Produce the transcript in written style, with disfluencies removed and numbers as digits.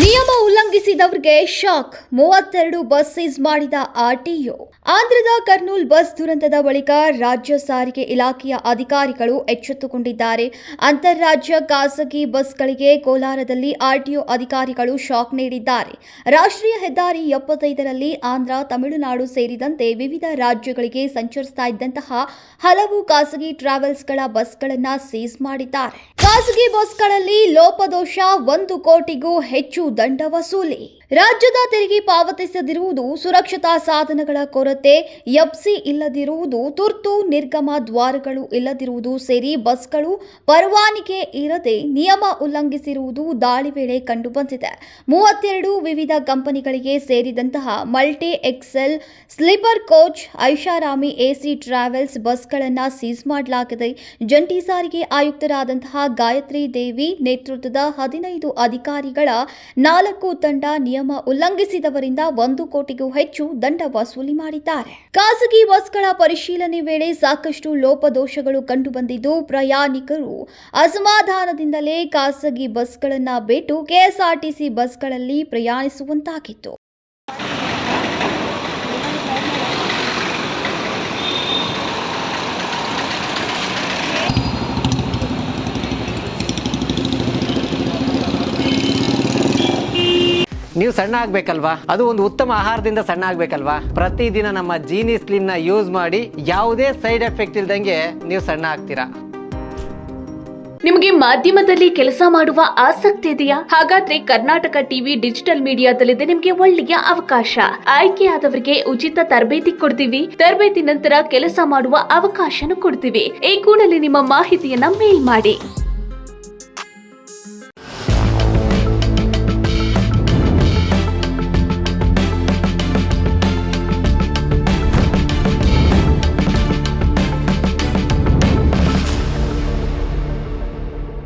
ನಿಯಮ ಉಲ್ಲಂಘಿಸಿದವರಿಗೆ shock. 32 bus seize ಮಾಡಿದ RTO. ಆಂಧ್ರದ ಕರ್ನೂಲ್ ಬಸ್ ದುರಂತದ ಬಳಿಕ ರಾಜ್ಯ ಸಾರಿಗೆ ಇಲಾಖೆಯ ಅಧಿಕಾರಿಗಳು ಎಚ್ಚೆತ್ತುಕೊಂಡಿದ್ದಾರೆ. ಅಂತಾರಾಜ್ಯ ಖಾಸಗಿ ಬಸ್ಗಳಿಗೆ ಕೋಲಾರದಲ್ಲಿ ಆರ್ಟಿಒ ಅಧಿಕಾರಿಗಳು ಶಾಕ್ ನೀಡಿದ್ದಾರೆ. ರಾಷ್ಟ್ರೀಯ ಹೆದ್ದಾರಿ 75ರಲ್ಲಿ ಆಂಧ್ರ, ತಮಿಳುನಾಡು ಸೇರಿದಂತೆ ವಿವಿಧ ರಾಜ್ಯಗಳಿಗೆ ಸಂಚರಿಸ್ತಾ ಇದ್ದಂತಹ ಹಲವು ಖಾಸಗಿ ಟ್ರಾವೆಲ್ಸ್ಗಳ ಬಸ್ಗಳನ್ನು ಸೀಸ್ ಮಾಡಿದ್ದಾರೆ. ಖಾಸಗಿ ಬಸ್ಗಳಲ್ಲಿ ಲೋಪದೋಷ, 1 ಕೋಟಿಗೂ ಹೆಚ್ಚು ದಂಡ ವಸೂಲಿ. ರಾಜ್ಯದ ತೆರಿಗೆ ಪಾವತಿಸದಿರುವುದು, ಸುರಕ್ಷತಾ ಸಾಧನಗಳ ಕೊರತೆ, ಎಫ್ಸಿ ಇಲ್ಲದಿರುವುದು, ತುರ್ತು ನಿರ್ಗಮ ದ್ವಾರಗಳು ಇಲ್ಲದಿರುವುದು ಸೇರಿ ಬಸ್ಗಳು ಪರವಾನಗಿ ಇರದೆ ನಿಯಮ ಉಲ್ಲಂಘಿಸಿರುವುದು ದಾಳಿ ವೇಳೆ ಕಂಡುಬಂದಿದೆ. 32 ವಿವಿಧ ಕಂಪನಿಗಳಿಗೆ ಸೇರಿದಂತಹ ಮಲ್ಟಿ ಎಕ್ಸೆಲ್, ಸ್ಲೀಪರ್ ಕೋಚ್, ಐಷಾರಾಮಿ ಎಸಿ ಟ್ರಾವೆಲ್ಸ್ ಬಸ್ಗಳನ್ನು ಸೀಸ್ ಮಾಡಲಾಗಿದೆ. ಜಂಟಿ ಸಾರಿಗೆ ಆಯುಕ್ತರಾದಂತಹ ಗಾಯತ್ರಿ ದೇವಿ ನೇತೃತ್ವದ 15 ಅಧಿಕಾರಿಗಳ 4 ತಂಡ ನಿಯಮ ಉಲ್ಲಂಘಿಸಿದವರಿಂದ 1 ಕೋಟಿಗೂ ಹೆಚ್ಚು ದಂಡ ವಸೂಲಿ ಮಾಡಿದ್ದಾರೆ. ಖಾಸಗಿ ಬಸ್ಗಳ ಪರಿಶೀಲನೆ ವೇಳೆ ಸಾಕಷ್ಟು ಲೋಪದೋಷಗಳು ಕಂಡುಬಂದಿದ್ದು, ಪ್ರಯಾಣಿಕರು ಅಸಮಾಧಾನದಿಂದಲೇ ಖಾಸಗಿ ಬಸ್ಗಳನ್ನು ಬಿಟ್ಟು ಕೆಎಸ್ಆರ್ಟಿಸಿ ಬಸ್ಗಳಲ್ಲಿ ಪ್ರಯಾಣಿಸುವಂತಾಗಿತ್ತು. ನೀವು ಸಣ್ಣ ಆಗಬೇಕಲ್ವಾ? ಅದು ಒಂದು ಉತ್ತಮ ಆಹಾರದಿಂದ ಸಣ್ಣ ಆಗಬೇಕಲ್ವಾ? ಪ್ರತಿದಿನ ನಮ್ಮ ಜೀನಿ ಸ್ಲಿಮ್ನ ಯೂಸ್ ಮಾಡಿ ಯಾವುದೇ ಸೈಡ್ ಎಫೆಕ್ಟ್ ಇಲ್ದಂಗೆ ನೀವು ಸಣ್ಣ ಆಗ್ತೀರಾ. ನಿಮಗೆ ಮಾಧ್ಯಮದಲ್ಲಿ ಕೆಲಸ ಮಾಡುವ ಆಸಕ್ತಿ ಇದೆಯಾ? ಹಾಗಾದ್ರೆ ಕರ್ನಾಟಕ ಟಿವಿ ಡಿಜಿಟಲ್ ಮೀಡಿಯಾದಲ್ಲಿದೆ ನಿಮಗೆ ಒಳ್ಳೆಯ ಅವಕಾಶ. ಆಯ್ಕೆಯಾದವರಿಗೆ ಉಚಿತ ತರಬೇತಿ ಕೊಡ್ತೀವಿ. ತರಬೇತಿ ನಂತರ ಕೆಲಸ ಮಾಡುವ ಅವಕಾಶನೂ ಕೊಡ್ತೀವಿ. ಈ ಕೂಡಲೇ ನಿಮ್ಮ ಮಾಹಿತಿಯನ್ನ ಮೇಲ್ ಮಾಡಿ.